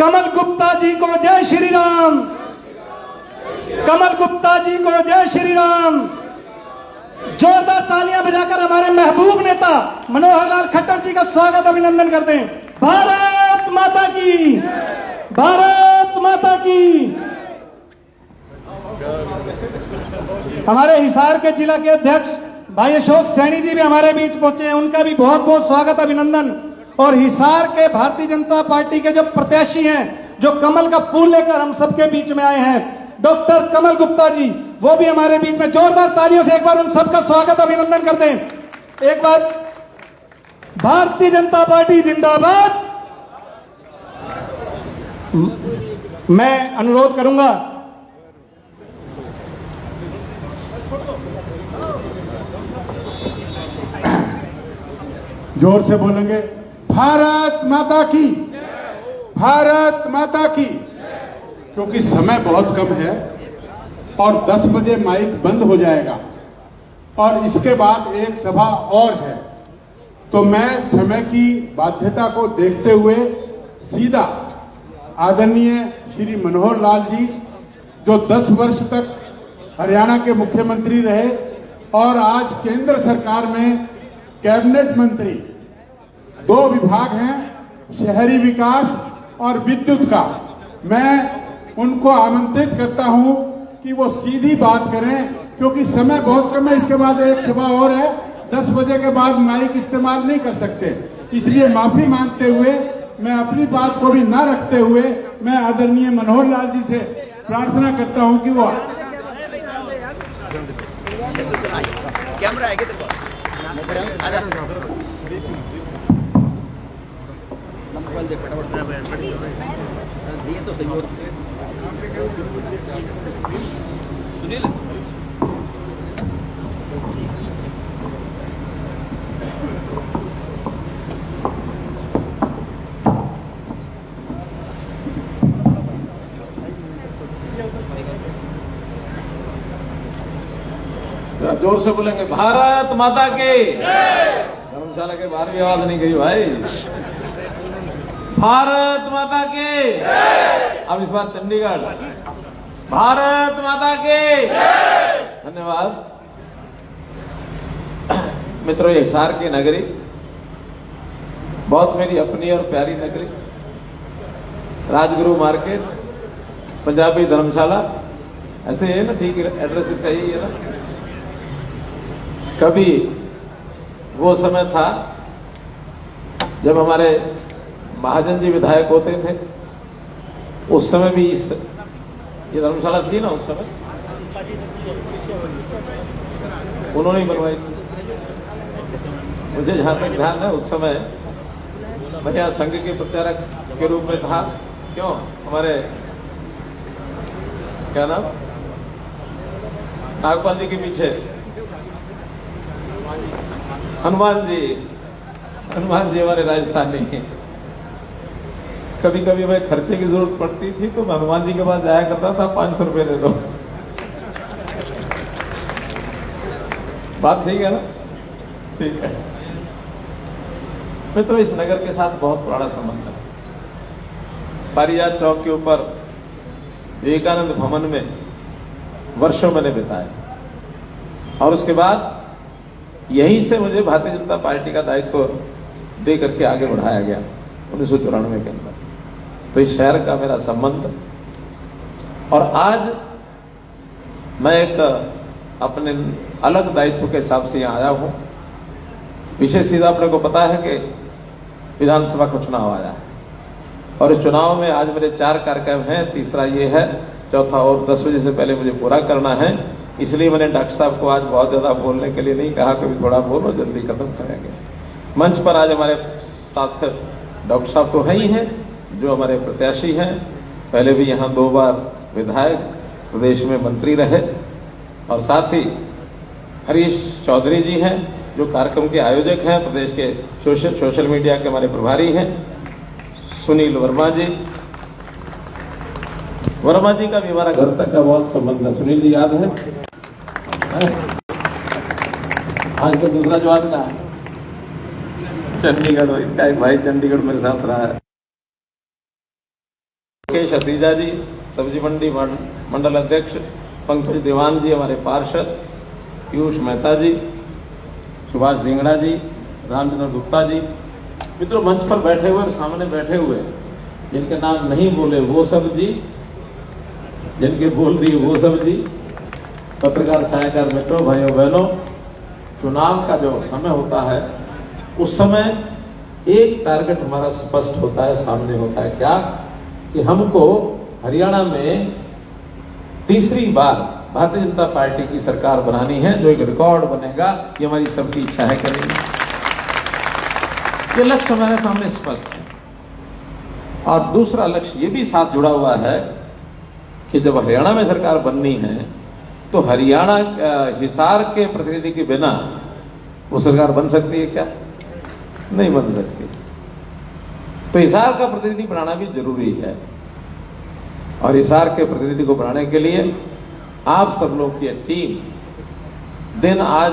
कमल गुप्ता जी को जय श्री राम। कमल गुप्ता जी को जय श्री राम। जोरदार तालियां बजाकर हमारे महबूब नेता मनोहर लाल खट्टर जी का स्वागत अभिनंदन करते हैं। भारत माता की, भारत माता की। हमारे हिसार के जिला के अध्यक्ष भाई अशोक सैनी जी भी हमारे बीच पहुंचे हैं, उनका भी बहुत बहुत स्वागत अभिनंदन। और हिसार के भारतीय जनता पार्टी के जो प्रत्याशी हैं, जो कमल का फूल लेकर हम सबके बीच में आए हैं, डॉक्टर कमल गुप्ता जी, वो भी हमारे बीच में। जोरदार तालियों से एक बार उन सबका स्वागत अभिनंदन करते हैं। एक बार भारतीय जनता पार्टी जिंदाबाद। मैं अनुरोध करूंगा जोर से बोलेंगे, भारत माता की, भारत माता की। क्योंकि समय बहुत कम है और 10 बजे माइक बंद हो जाएगा और इसके बाद एक सभा और है, तो मैं समय की बाध्यता को देखते हुए सीधा आदरणीय श्री मनोहर लाल जी, जो 10 वर्ष तक हरियाणा के मुख्यमंत्री रहे और आज केंद्र सरकार में कैबिनेट मंत्री, 2 विभाग हैं, शहरी विकास और विद्युत का, मैं उनको आमंत्रित करता हूं कि वो सीधी बात करें, क्योंकि समय बहुत कम है। इसके बाद एक सभा और है, 10 बजे के बाद माइक इस्तेमाल नहीं कर सकते। इसलिए माफी मांगते हुए, मैं अपनी बात को भी ना रखते हुए, मैं आदरणीय मनोहर लाल जी से प्रार्थना करता हूं कि वो कैमरा है दिए तो सही सुनील। जोर से बोलेंगे, भारत माता की। धर्मशाला के बाहर भी आवाज नहीं गई भाई। भारत माता की। अब इस बार चंडीगढ़, भारत माता की। धन्यवाद। मित्रों, ये हिसार की नगरी बहुत मेरी अपनी और प्यारी नगरी, राजगुरु मार्केट, पंजाबी धर्मशाला, ऐसे है ना, ठीक एड्रेस इसका यही है ना। कभी वो समय था जब हमारे महाजन जी विधायक होते थे, उस समय भी ये धर्मशाला थी ना, उस समय उन्होंने ही बनवाई थी। मुझे जहां तक ध्यान है, उस समय मैं यहाँ संघ के प्रचारक के रूप में था। क्यों, हमारे क्या नाम, नागपाल जी के पीछे हनुमान जी हमारे राजस्थानी। कभी कभी मैं खर्चे की जरूरत पड़ती थी तो मैं हनुमान जी के पास जाया करता था, 500 रुपए दे दो। बात ठीक है ना? ठीक है। मित्रों, इस नगर के साथ बहुत पुराना संबंध है। पारिजात चौक के ऊपर विवेकानंद भवन में वर्षों मैंने बिताए और उसके बाद यहीं से मुझे भारतीय जनता पार्टी का दायित्व दे करके आगे बढ़ाया गया 1994 के अंदर। तो इस शहर का मेरा संबंध, और आज मैं एक अपने अलग दायित्व के हिसाब से यहाँ आया हूं। विशेष चीज आपने को पता है कि विधानसभा का चुनाव आया है और इस चुनाव में आज मेरे 4 कार्यक्रम हैं, तीसरा ये है, चौथा और 10 बजे से पहले मुझे पूरा करना है। इसलिए मैंने डॉक्टर साहब को आज बहुत ज्यादा बोलने के लिए नहीं कहा, कभी थोड़ा बोलो, जल्दी खत्म करेंगे। मंच पर आज हमारे साथ डॉक्टर साहब तो है ही हैं, जो हमारे प्रत्याशी हैं, पहले भी यहाँ 2 बार विधायक, प्रदेश में मंत्री रहे, और साथ ही हरीश चौधरी जी हैं, जो कार्यक्रम के आयोजक हैं, प्रदेश के सोशल मीडिया के हमारे प्रभारी हैं, सुनील वर्मा जी का भी हमारा घर तक का बहुत संबंध है। सुनील जी याद है? आज का दूसरा जवाब था चंडीगढ़, इनका एक भाई चंडीगढ़ मेरे साथ रहा है। मुकेश असीजा जी, सब्जी मंडी मंडल अध्यक्ष, पंकज दीवान जी हमारे पार्षद, पीयूष मेहता जी, सुभाष धिंगड़ा जी, रामचंद्र गुप्ता जी, मित्रों मंच पर बैठे हुए और सामने बैठे हुए जिनके नाम नहीं बोले वो सब जी, जिनके बोल दिए वो सब जी, पत्रकार छायाकार मित्रों, भाइयों बहनों, चुनाव का जो समय होता है उस समय एक टारगेट हमारा स्पष्ट होता है, सामने होता है, क्या कि हमको हरियाणा में तीसरी बार भारतीय जनता पार्टी की सरकार बनानी है, जो एक रिकॉर्ड बनेगा। ये हमारी सबकी इच्छा है करेंगे, ये लक्ष्य हमारे सामने स्पष्ट है। और दूसरा लक्ष्य ये भी साथ जुड़ा हुआ है कि जब हरियाणा में सरकार बननी है तो हरियाणा हिसार के प्रतिनिधि के बिना वो सरकार बन सकती है क्या? नहीं बन सकती। तो हिसार का प्रतिनिधि बनाना भी जरूरी है, और हिसार के प्रतिनिधि को बनाने के लिए आप सब लोग की टीम दिन आज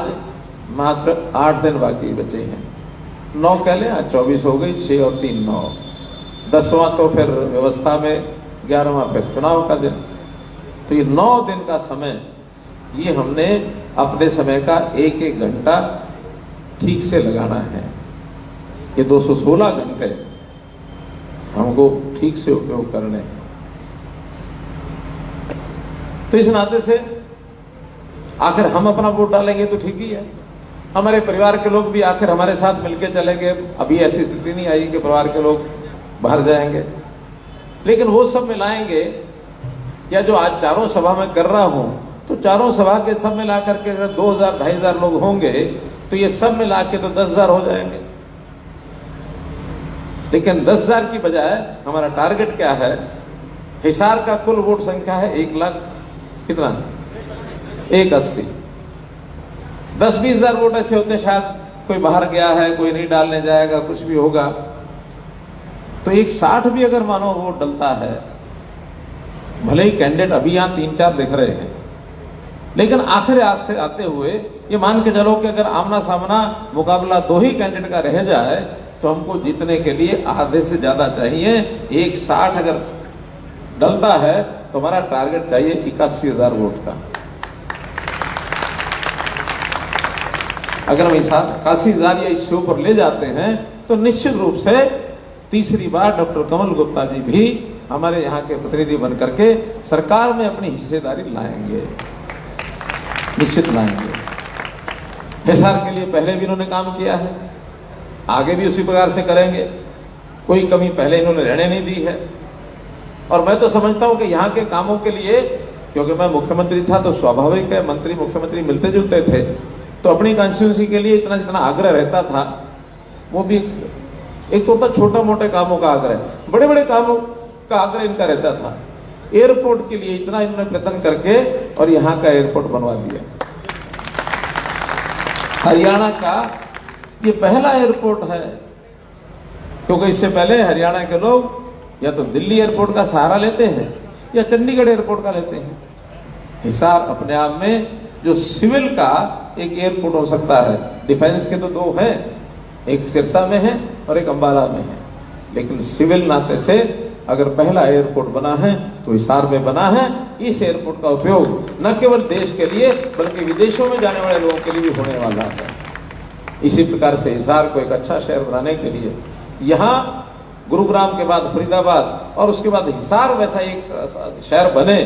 मात्र 8 दिन बाकी बचे हैं, 9 कह लें, आज 24 हो गई, 6 और 3 9, 10वां तो फिर व्यवस्था में, 11वां फिर चुनाव का दिन। तो ये 9 दिन का समय, ये हमने अपने समय का एक एक घंटा ठीक से लगाना है। ये 216 घंटे हमको ठीक से उपयोग करने हैं। तो इस नाते से आखिर हम अपना वोट डालेंगे तो ठीक ही है, हमारे परिवार के लोग भी आखिर हमारे साथ मिलकर चलेंगे। अभी ऐसी स्थिति नहीं आई कि परिवार के लोग बाहर जाएंगे, लेकिन वो सब मिलाएंगे। या जो आज चारों सभा में कर रहा हूं, तो चारों सभा के सब मिला करके अगर 2000 2500 लोग होंगे तो ये सब मिला के तो 10,000 हो जाएंगे। लेकिन 10,000 की बजाय हमारा टारगेट क्या है? हिसार का कुल वोट संख्या है 1 लाख कितना, 180। 10-20 हजार वोट ऐसे होते हैं, शायद कोई बाहर गया है, कोई नहीं डालने जाएगा, कुछ भी होगा, तो 160 भी अगर मानो वोट डलता है, भले ही कैंडिडेट अभी यहां 3-4 दिख रहे हैं, लेकिन आखिर आते हुए ये मान के चलो कि अगर आमना सामना मुकाबला 2 ही कैंडिडेट का रह जाए तो हमको जीतने के लिए आधे से ज्यादा चाहिए। 160 अगर डलता है तो हमारा टारगेट चाहिए 81,000 वोट का। अगर हम 81,000 या इससे ऊपर ले जाते हैं तो निश्चित रूप से तीसरी बार डॉक्टर कमल गुप्ता जी भी हमारे यहाँ के प्रतिनिधि बन करके सरकार में अपनी हिस्सेदारी लाएंगे, निश्चित लाएंगे। हिसार के लिए पहले भी इन्होंने काम किया है, आगे भी उसी प्रकार से करेंगे, कोई कमी पहले इन्होंने रहने नहीं दी है। और मैं तो समझता हूं कि यहाँ के कामों के लिए, क्योंकि मैं मुख्यमंत्री था तो स्वाभाविक है मंत्री मुख्यमंत्री मिलते जुलते थे, तो अपनी कॉन्स्टिट्यूंसी के लिए इतना जितना आग्रह रहता था, वो भी एक तो होता छोटा मोटे कामों का आग्रह, बड़े बड़े कामों का आग्रह इनका रहता था। एयरपोर्ट के लिए इतना इन्होंने प्रयत्न करके और यहाँ का एयरपोर्ट बनवा दिया। हरियाणा का ये पहला एयरपोर्ट है, क्योंकि इससे पहले हरियाणा के लोग या तो दिल्ली एयरपोर्ट का सहारा लेते हैं या चंडीगढ़ एयरपोर्ट का लेते हैं। हिसार अपने आप में जो सिविल का एक एयरपोर्ट हो सकता है, डिफेंस के तो 2 हैं, एक सिरसा में है और एक अंबाला में है, लेकिन सिविल नाते से अगर पहला एयरपोर्ट बना है तो हिसार में बना है। इस एयरपोर्ट का उपयोग न केवल देश के लिए बल्कि विदेशों में जाने वाले लोगों के लिए भी होने वाला है। इसी प्रकार से हिसार को एक अच्छा शहर बनाने के लिए यहाँ गुरुग्राम के बाद फरीदाबाद और उसके बाद हिसार वैसा एक शहर बने,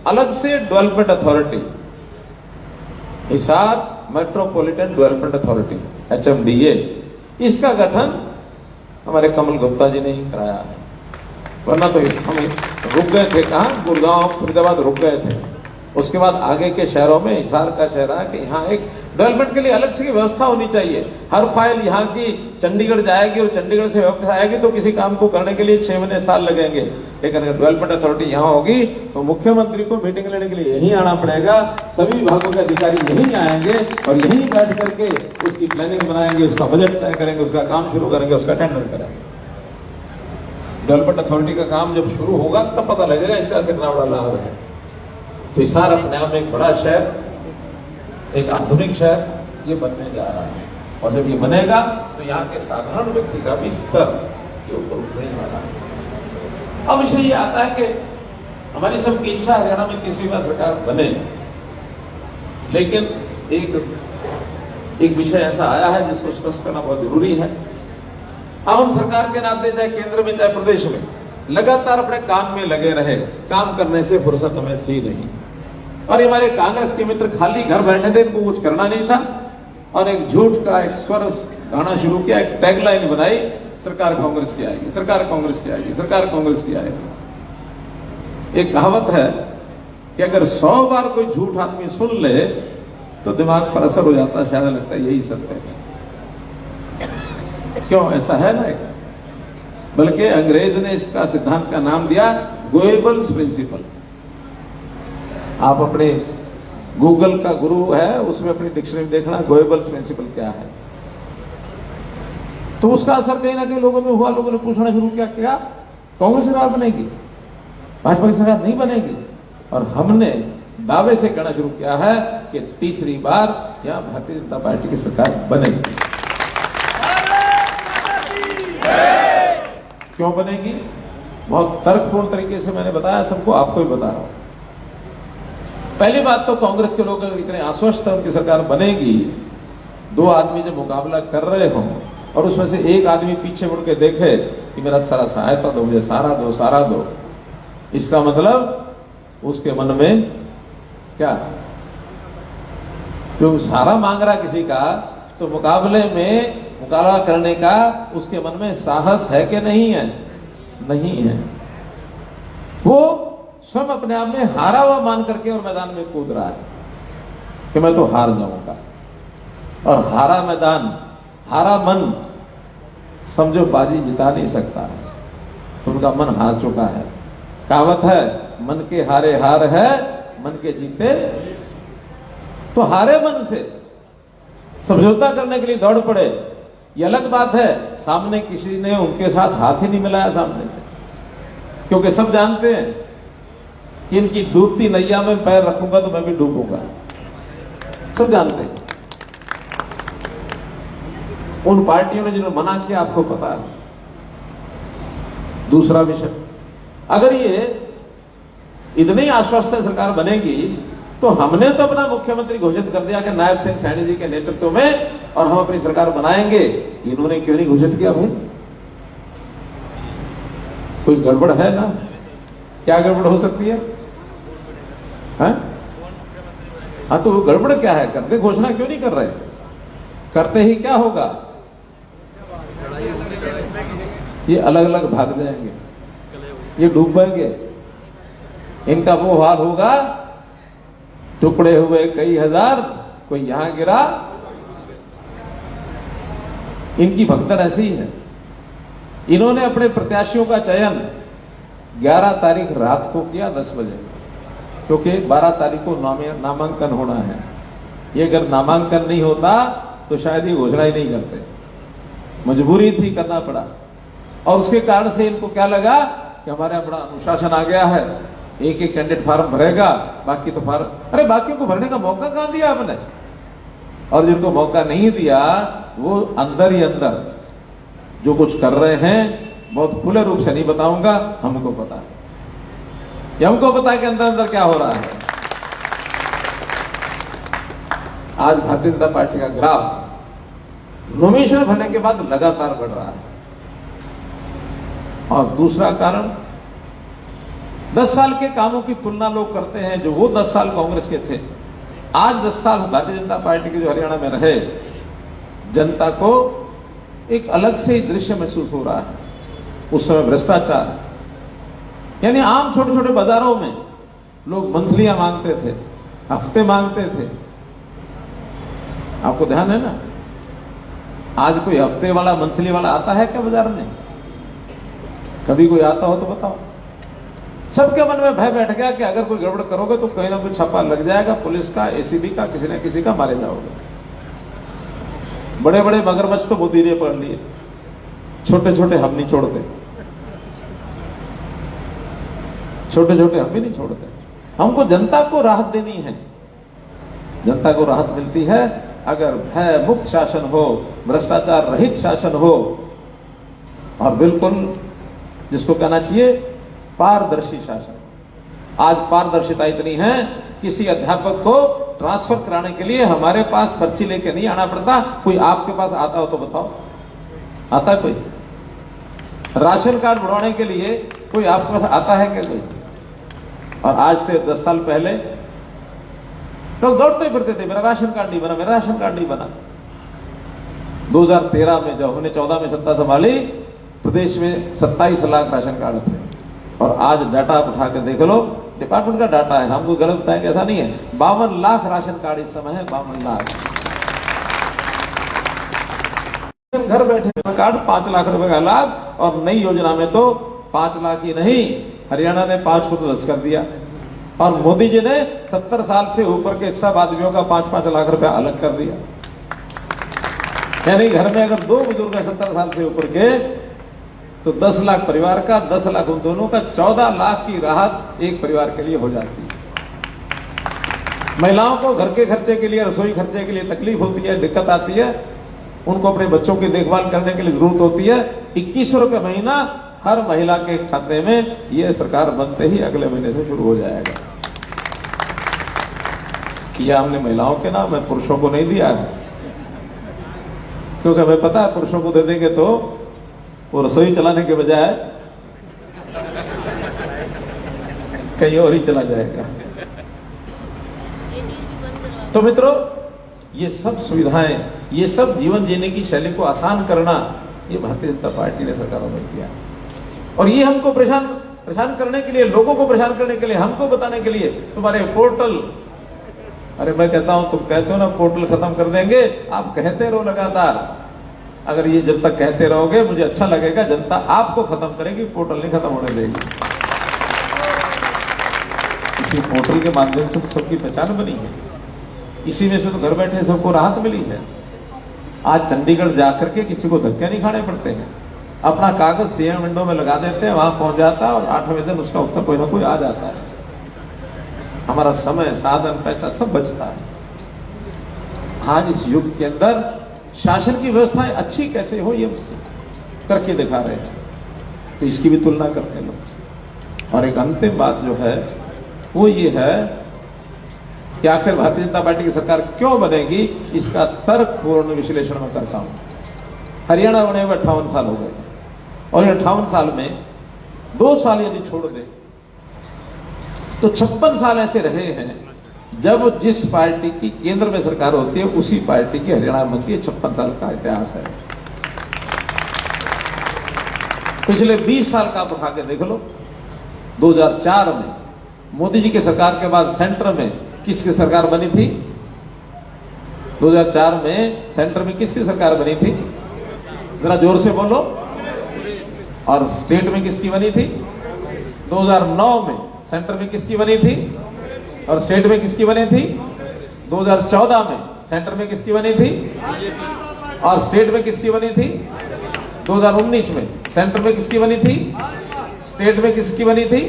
अलग से development authority, Hisar metropolitan development authority HMDA, इसका गठन हमारे कमल गुप्ता जी ने ही कराया है। वरना तो हम रुक गए थे, कहाँ, गुड़गांव फरीदाबाद रुक गए थे। उसके बाद आगे के शहरों में हिसार का शहर है कि यहाँ एक डेवलपमेंट के लिए अलग से व्यवस्था होनी चाहिए। हर फाइल यहाँ की चंडीगढ़ जाएगी और चंडीगढ़ से वापस आएगी तो किसी काम को करने के लिए 6 महीने साल लगेंगे, लेकिन अगर डेवलपमेंट अथॉरिटी यहाँ होगी तो मुख्यमंत्री को मीटिंग लेने के लिए यहीं आना पड़ेगा, सभी विभागों के अधिकारी यहीं आएंगे और यहीं बैठ करके उसकी प्लानिंग बनाएंगे, उसका बजट तय करेंगे, उसका काम शुरू करेंगे, उसका टेंडर करेंगे। डेवलपमेंट अथॉरिटी का काम जब शुरू होगा तब पता लगेगा इसका कितना बड़ा लाभ है। तो हिसार अपने आप में एक बड़ा शहर, एक आधुनिक शहर ये बनने जा रहा है, और जब ये बनेगा तो यहाँ के साधारण व्यक्ति का भी स्तर के ऊपर उठने वाला है। अब विषय ये आता है कि हमारी सबकी इच्छा हरियाणा में तीसरी बार सरकार बने, लेकिन एक विषय ऐसा आया है जिसको स्पष्ट करना बहुत जरूरी है। अब हम सरकार के नाते चाहे केंद्र में चाहे प्रदेश में लगातार अपने काम में लगे रहे, काम करने से फुर्सत हमें थी नहीं। और हमारे कांग्रेस के मित्र खाली घर बैठे थे, इनको कुछ करना नहीं था, और एक झूठ का एक स्वर गाना शुरू किया, एक टैगलाइन बनाई, सरकार कांग्रेस की आएगी, सरकार कांग्रेस की आएगी, सरकार कांग्रेस की आएगी। एक कहावत है कि अगर 100 बार कोई झूठ आदमी सुन ले तो दिमाग पर असर हो जाता है, शायद लगता है यही सत्य है। क्यों ऐसा है ना? बल्कि अंग्रेज ने इसका सिद्धांत का नाम दिया गोएबल्स प्रिंसिपल। आप अपने गूगल का गुरु है, उसमें अपनी डिक्शनरी देखना गोएबल्स प्रिंसिपल क्या है। तो उसका असर कहीं ना कहीं लोगों में हुआ, लोगों ने पूछना शुरू किया, क्या कांग्रेस सरकार बनेगी, भाजपा की सरकार नहीं बनेगी? और हमने दावे से कहना शुरू किया है कि तीसरी बार यहां भारतीय जनता पार्टी की सरकार बनेगी। क्यों बनेगी? बहुत तर्कपूर्ण तरीके से मैंने बताया सबको, आपको भी बता रहा हूं। पहली बात तो कांग्रेस के लोग अगर इतने आश्वस्त है उनकी सरकार बनेगी, 2 आदमी जब मुकाबला कर रहे हों और उसमें से एक आदमी पीछे मुड़ के देखे कि मेरा सारा सहायता दो, मुझे सारा दो, सारा दो, इसका मतलब उसके मन में क्या, जो सारा मांग रहा किसी का, तो मुकाबले में मुकाबला करने का उसके मन में साहस है कि नहीं है? नहीं है। वो स्वयं अपने आप में हारा हुआ मान करके और मैदान में कूद रहा है कि मैं तो हार जाऊंगा। और हारा मैदान, हारा मन समझो बाजी जिता नहीं सकता है, तो उनका मन हार चुका है। कहावत है मन के हारे हार है, मन के जीते। तो हारे मन से समझौता करने के लिए दौड़ पड़े, ये अलग बात है। सामने किसी ने उनके साथ हाथ ही नहीं मिलाया सामने से, क्योंकि सब जानते हैं कि इनकी डूबती नैया में पैर रखूंगा तो मैं भी डूबूंगा, सब जानते हैं। उन पार्टियों ने जिन्होंने मना किया आपको पता है। दूसरा विषय, अगर ये इतनी ही आश्वस्त सरकार बनेगी तो हमने तो अपना मुख्यमंत्री घोषित कर दिया कि नायब सिंह सैनी जी के नेतृत्व में और हम अपनी सरकार बनाएंगे, इन्होंने क्यों नहीं घोषित किया? भाई कोई गड़बड़ है ना? क्या गड़बड़ हो सकती है? हाँ, तो वो गड़बड़ क्या है? करते घोषणा क्यों नहीं कर रहे? करते ही क्या होगा? ये अलग अलग भाग जाएंगे, ये डूबेंगे, इनका वो हाल होगा, टुकड़े हुए कई हजार, कोई यहां गिरा। इनकी भगदड़ ऐसी है। इन्होंने अपने प्रत्याशियों का चयन 11 तारीख रात को किया 10 बजे, क्योंकि 12 तारीख को नामांकन होना है। ये अगर नामांकन नहीं होता तो शायद ये घोषणा ही नहीं करते, मजबूरी थी, करना पड़ा। और उसके कारण से इनको क्या लगा कि हमारे यहां बड़ा अनुशासन आ गया है, एक एक कैंडिडेट फार्म भरेगा, बाकी तो फार्म, अरे बाकियों को भरने का मौका कहां दिया आपने? और जिनको मौका नहीं दिया वो अंदर ही अंदर जो कुछ कर रहे हैं, बहुत खुले रूप से नहीं बताऊंगा, हमको पता है, हमको पता है कि अंदर अंदर क्या हो रहा है। आज भारतीय जनता पार्टी का ग्राफ नॉमिनेशन भरने के बाद लगातार बढ़ रहा है। और दूसरा कारण, 10 साल के कामों की तुलना लोग करते हैं, जो वो 10 साल कांग्रेस के थे, आज 10 साल भारतीय जनता पार्टी के जो हरियाणा में रहे, जनता को एक अलग से दृश्य महसूस हो रहा है। उस समय भ्रष्टाचार, यानी आम छोटे छोटे बाजारों में लोग मंथलियां मांगते थे, हफ्ते मांगते थे। आपको ध्यान है ना? आज कोई हफ्ते वाला मंथली वाला आता है क्या बाजार में? कभी कोई आता हो तो बताओ। सबके मन में भय बैठ गया कि अगर कोई गड़बड़ करोगे तो कहीं ना कोई छापा लग जाएगा, पुलिस का, एसीबी का, किसी न किसी का, मारे जाओगे। बड़े बड़े मगरमच्छ तो मोदी ने पकड़ लिए, छोटे छोटे हम नहीं छोड़ते, छोटे छोटे हम भी नहीं छोड़ते। हमको जनता को राहत देनी है। जनता को राहत मिलती है अगर भय मुक्त शासन हो, भ्रष्टाचार रहित शासन हो, और बिल्कुल जिसको कहना चाहिए पारदर्शी शासन। आज पारदर्शिता इतनी है, किसी अध्यापक को ट्रांसफर कराने के लिए हमारे पास पर्ची लेके नहीं आना पड़ता। कोई आपके पास आता हो तो बताओ, आता है कोई? राशन कार्ड बढ़वाने के लिए कोई आपके पास आता है क्या कोई? और आज से 10 साल पहले लोग दौड़ते फिरते थे, मेरा राशन कार्ड नहीं बना, मेरा राशन कार्ड नहीं बना। 2013 में जब हमने 14 में सत्ता संभाली, प्रदेश में 27 लाख राशन कार्ड थे। और आज डाटा आप उठा के देख लो, डिपार्टमेंट का डाटा है, हमको गलत बताएंगे ऐसा नहीं है। 52 लाख राशन कार्ड इस समय है, 52 लाख। घर बैठे कार्ड 5 लाख रुपए का लाभ, और नई योजना में तो 5 लाख ही नहीं, हरियाणा ने 5 को तो 10 कर दिया। और मोदी जी ने 70 साल से ऊपर के सब आदमियों का 5-5 लाख रुपया अलग कर दिया। यानी घर में अगर 2 बुजुर्ग है 70 साल से ऊपर के, तो 10 लाख परिवार का, 10 लाख उन दोनों का, 14 लाख की राहत एक परिवार के लिए हो जाती है। महिलाओं को घर के खर्चे के लिए, रसोई खर्चे के लिए तकलीफ होती है, दिक्कत आती है, उनको अपने बच्चों की देखभाल करने के लिए जरूरत होती है। 2100 रुपये महीना हर महिला के खाते में, यह सरकार बनते ही अगले महीने से शुरू हो जाएगा। किया हमने महिलाओं के नाम, मैं पुरुषों को नहीं दिया है, क्योंकि हमें पता है पुरुषों को दे देंगे तो वो रसोई चलाने के बजाय कहीं और ही चला जाएगा। तो मित्रों, ये सब सुविधाएं, ये सब जीवन जीने की शैली को आसान करना, ये भारतीय जनता पार्टी ने सरकारों में किया। और ये हमको परेशान करने के लिए, लोगों को परेशान करने के लिए, हमको बताने के लिए तुम्हारे पोर्टल, अरे मैं कहता हूं, तुम कहते हो ना पोर्टल खत्म कर देंगे, आप कहते रहो लगातार। अगर ये जब तक कहते रहोगे मुझे अच्छा लगेगा, जनता आपको खत्म करेगी, पोर्टल नहीं खत्म होने देगी। इसी पोर्टल के माध्यम से सबकी पहचान बनी है, इसी में से तो घर बैठे सबको राहत मिली है। आज चंडीगढ़ जाकर के किसी को धक्के नहीं खाने पड़ते हैं, अपना कागज सीएम विंडो में लगा देते हैं, वहां पहुंच जाता है और 8वें दिन उसका उत्तर कोई ना कोई आ जाता है। हमारा समय, साधन, पैसा सब बचता है। आज इस युग के अंदर शासन की व्यवस्थाएं अच्छी कैसे हो, ये करके दिखा रहे हैं, तो इसकी भी तुलना करते हैं लोग। और एक अंतिम बात जो है वो ये है कि आखिर भारतीय जनता पार्टी की सरकार क्यों बनेगी, इसका तर्कपूर्ण विश्लेषण में करता हूं। हरियाणा बने हुए 58 साल हो गए, और 58 साल में 2 साल यदि छोड़ दे तो 56 साल ऐसे रहे हैं जब जिस पार्टी की केंद्र में सरकार होती है उसी पार्टी की हरियाणा में की 56 साल का इतिहास है। पिछले 20 साल का आप उठा के देख लो। 2004 में मोदी जी की सरकार के बाद सेंटर में किसकी सरकार बनी थी? 2004 में सेंटर में किसकी सरकार बनी थी? जरा जोर से बोलो। और स्टेट में किसकी बनी थी? 2009 में सेंटर में किसकी बनी थी और स्टेट में किसकी बनी थी? 2014 में सेंटर में किसकी बनी थी और स्टेट में किसकी बनी थी? 2019 में सेंटर में किसकी बनी थी, स्टेट में किसकी बनी थी,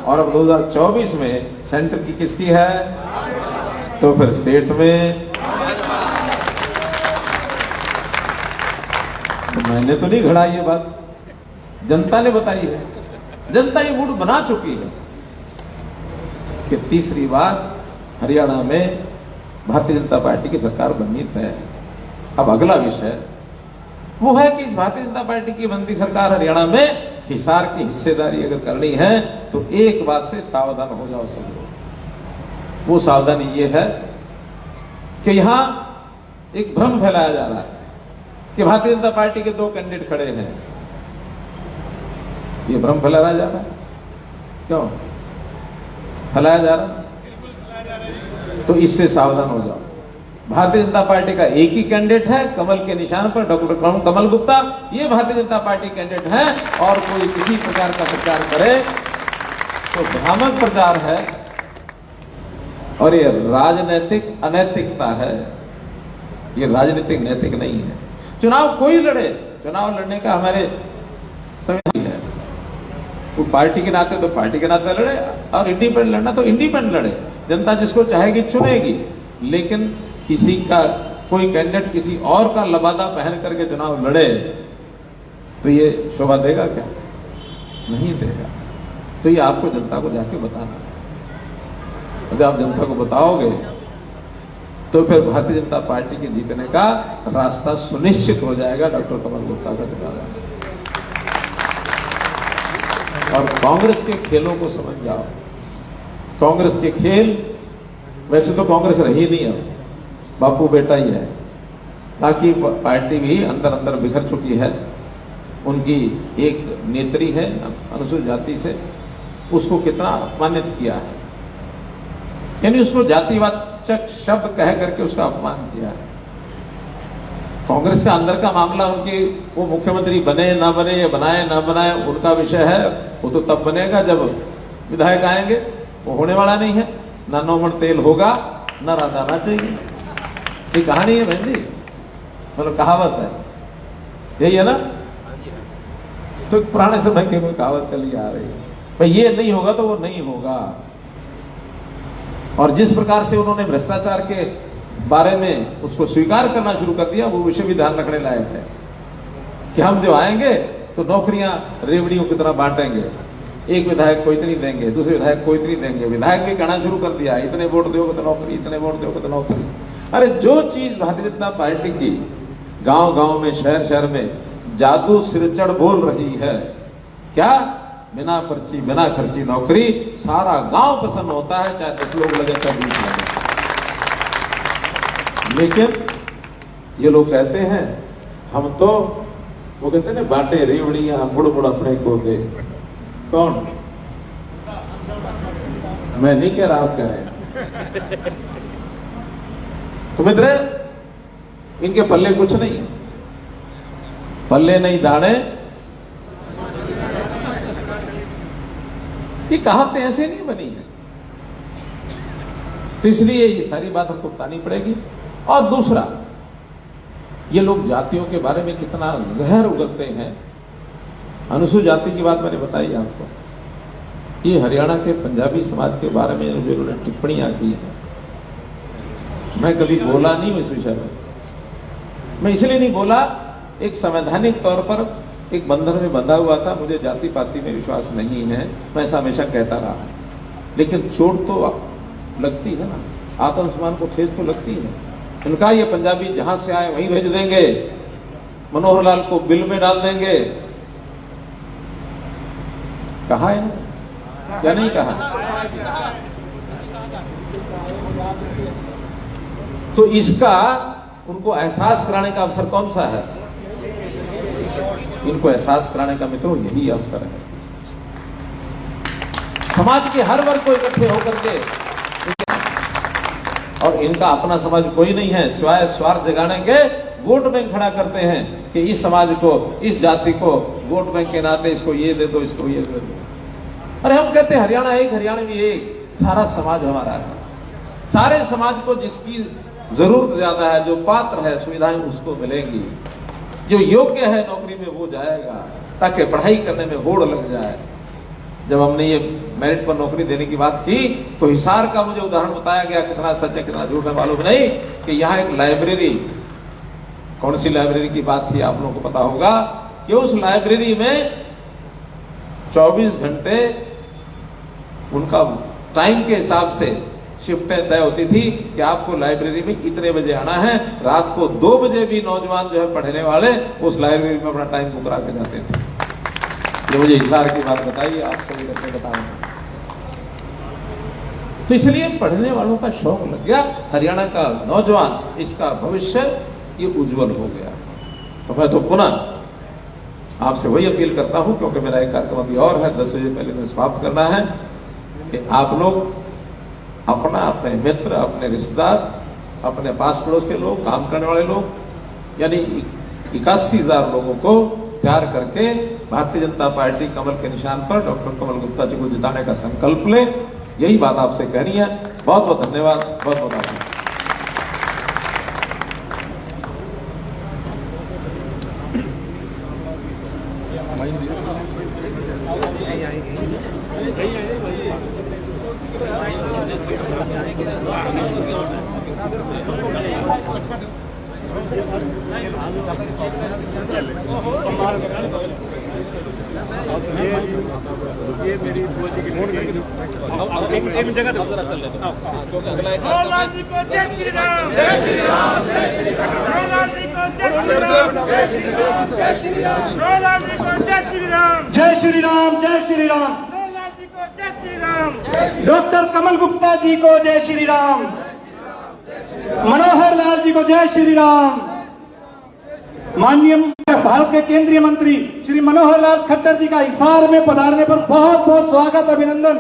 और अब 2024 में सेंटर की किसकी है? तो फिर स्टेट में। तो मैंने तो नहीं घड़ा ये बात, जनता ने बताई है। जनता ये मूड बना चुकी है कि तीसरी बार हरियाणा में भारतीय जनता पार्टी की सरकार बननी तय है। अब अगला विषय वो है कि इस भारतीय जनता पार्टी की बनती सरकार हरियाणा में हिसार की हिस्सेदारी अगर करनी है तो एक बात से सावधान हो जाओ सब लोग। वो सावधानी ये है कि यहां एक भ्रम फैलाया जा रहा है कि भारतीय जनता पार्टी के 2 कैंडिडेट खड़े हैं। ये भ्रम फैलाया जा रहा है। क्यों फैलाया जा रहा है? तो इससे सावधान हो जाओ। भारतीय जनता पार्टी का एक ही कैंडिडेट है, कमल के निशान पर डॉक्टर कमल गुप्ता। ये भारतीय जनता पार्टी कैंडिडेट है और कोई किसी प्रकार का प्रचार करे तो भ्रामक प्रचार है और ये राजनीतिक अनैतिकता है। ये राजनीतिक नैतिक नहीं है। चुनाव कोई लड़े, चुनाव लड़ने का हमारे संविधान है। वो पार्टी के नाते तो पार्टी के नाते लड़े और इंडिपेंडेंट लड़ना तो इंडिपेंडेंट लड़े। जनता जिसको चाहेगी चुनेगी, लेकिन किसी का कोई कैंडिडेट किसी और का लबादा पहन करके चुनाव लड़े तो ये शोभा देगा क्या? नहीं देगा। तो ये आपको जनता को जाके बताना है। अगर आप जनता को बताओगे तो फिर भारतीय जनता पार्टी के जीतने का रास्ता सुनिश्चित हो जाएगा डॉक्टर कमल गुप्ता का जिताना। और कांग्रेस के खेलों को समझ जाओ। कांग्रेस के खेल, वैसे तो कांग्रेस रही नहीं अब, बापू बेटा ही है, ताकि पार्टी भी अंदर अंदर बिखर चुकी है। उनकी एक नेत्री है अनुसूचित जाति से, उसको कितना अपमानित किया है, यानी उसको जातिवाचक शब्द कह करके उसका अपमान किया है। कांग्रेस का अंदर का मामला, उनकी वो मुख्यमंत्री बने ना बने या बनाए ना बनाए उनका विषय है। वो तो तब बनेगा जब विधायक आएंगे, वो होने वाला नहीं है। ना 9 मन तेल होगा ना राधा नाचेगी। ये कहानी है बहन जी, मतलब कहावत है, यही है ना। तो पुराने समय की कोई कहावत चली आ रही है, भाई ये नहीं होगा तो वो नहीं होगा। और जिस प्रकार से उन्होंने भ्रष्टाचार के बारे में उसको स्वीकार करना शुरू कर दिया, वो विषय भी ध्यान रखने लायक है कि हम जो आएंगे तो नौकरियां रेवड़ियों की तरह बांटेंगे। एक विधायक को इतनी देंगे, दूसरे विधायक को इतनी देंगे। विधायक भी कहना शुरू कर दिया, इतने वोट दोगे तो नौकरी, इतने वोट दोगे तो नौकरी। अरे जो चीज भारतीय जनता पार्टी की गांव गांव में, शहर शहर में जादू सिरचड़ बोल रही है, क्या बिना पर्ची बिना खर्ची नौकरी, सारा गांव प्रसन्न होता है, चाहे 10 लोग लगे चाहे 20 लगे। लेकिन ये लोग कहते हैं हम तो, वो कहते हैं ना, बांटे रेवड़ियां मुड़ मुड़ अपने को दे। कौन? मैं नहीं कह रहा, आप कह रहे हैं। तो मित्र, इनके पल्ले कुछ नहीं है, पल्ले नहीं दाने। ये कहावतें ऐसे नहीं बनी है, तो इसलिए ये सारी बात हमको बतानी पड़ेगी। और दूसरा, ये लोग जातियों के बारे में कितना जहर उगलते हैं। अनुसूचित जाति की बात मैंने बताई आपको, ये हरियाणा के पंजाबी समाज के बारे में जो उन्होंने टिप्पणियां की हैं, मैं कभी बोला नहीं इस विषय में। मैं इसलिए नहीं बोला, एक संवैधानिक तौर पर एक बंधन में बंधा हुआ था, मुझे जाति पाति में विश्वास नहीं है, मैं ऐसा हमेशा कहता रहा। लेकिन चोट तो लगती है ना, आत्मसम्मान को ठेस तो लगती है। उनका ये पंजाबी जहां से आए वहीं भेज देंगे, मनोहर लाल को बिल में डाल देंगे। कहा है या नहीं कहा? तो इसका उनको एहसास कराने का अवसर कौन सा है? इनको एहसास कराने का मित्रों यही अवसर है। समाज के हर वर्ग को इकट्ठे होकर के, और इनका अपना समाज कोई नहीं है, सिवाय स्वार्थ जगाने के वोट बैंक खड़ा करते हैं कि इस समाज को, इस जाति को वोट बैंक के नाते इसको ये दे दो, इसको ये दे दो। अरे हम कहते हैं हरियाणा एक, हरियाणा में एक, सारा समाज हमारा है। सारे समाज को जिसकी जरूरत ज्यादा है, जो पात्र है, सुविधाएं उसको मिलेंगी। जो योग्य है नौकरी में वो जाएगा, ताकि पढ़ाई करने में होड़ लग जाए। जब हमने ये मेरिट पर नौकरी देने की बात की तो हिसार का मुझे उदाहरण बताया गया, कितना सच है कितना झूठ है मालूम नहीं, कि यहाँ एक लाइब्रेरी, कौन सी लाइब्रेरी की बात थी आप लोगों को पता होगा, कि उस लाइब्रेरी में 24 घंटे उनका टाइम के हिसाब से शिफ्टें तय होती थी कि आपको लाइब्रेरी में इतने बजे आना है। रात को 2 बजे भी नौजवान जो है पढ़ने वाले उस लाइब्रेरी में अपना टाइम बुक करा के जाते थे। ये मुझे हिसार की बात बताइए, आपको भी कैसे बताऊं। तो इसलिए पढ़ने वालों का शौक लग गया। हरियाणा का नौजवान, इसका भविष्य ये उज्जवल हो गया। तो मैं तो पुनः आपसे वही अपील करता हूं, क्योंकि मेरा एक कार्यक्रम अभी और है, 10 बजे पहले मैं समाप्त करना है, कि आप लोग अपना, अपने मित्र, अपने रिश्तेदार, अपने पास पड़ोस के लोग, काम करने वाले लोग, यानी 81,000 लोगों को तैयार करके भारतीय जनता पार्टी कमल के निशान पर डॉक्टर कमल गुप्ता जी को जिताने का संकल्प ले। यही बात आपसे कहनी है। बहुत बहुत धन्यवाद, बहुत बहुत आभार। ये प्रहलाद जी को जय श्री राम, जय श्री राम, जय श्री राम, प्रहलाद जी को जय श्री राम, जय श्री राम, जय श्री राम, प्रहलाद जी को जय श्री राम, जय श्री राम, जय श्री राम, प्रहलाद जी को जय श्री राम, डॉक्टर कमल गुप्ता जी को जय श्री राम, मनोहर लाल जी को जय श्री राम, माननीय भारत के केंद्रीय मंत्री श्री मनोहर लाल खट्टर जी का हिसार में पधारने पर बहुत बहुत स्वागत, अभिनंदन।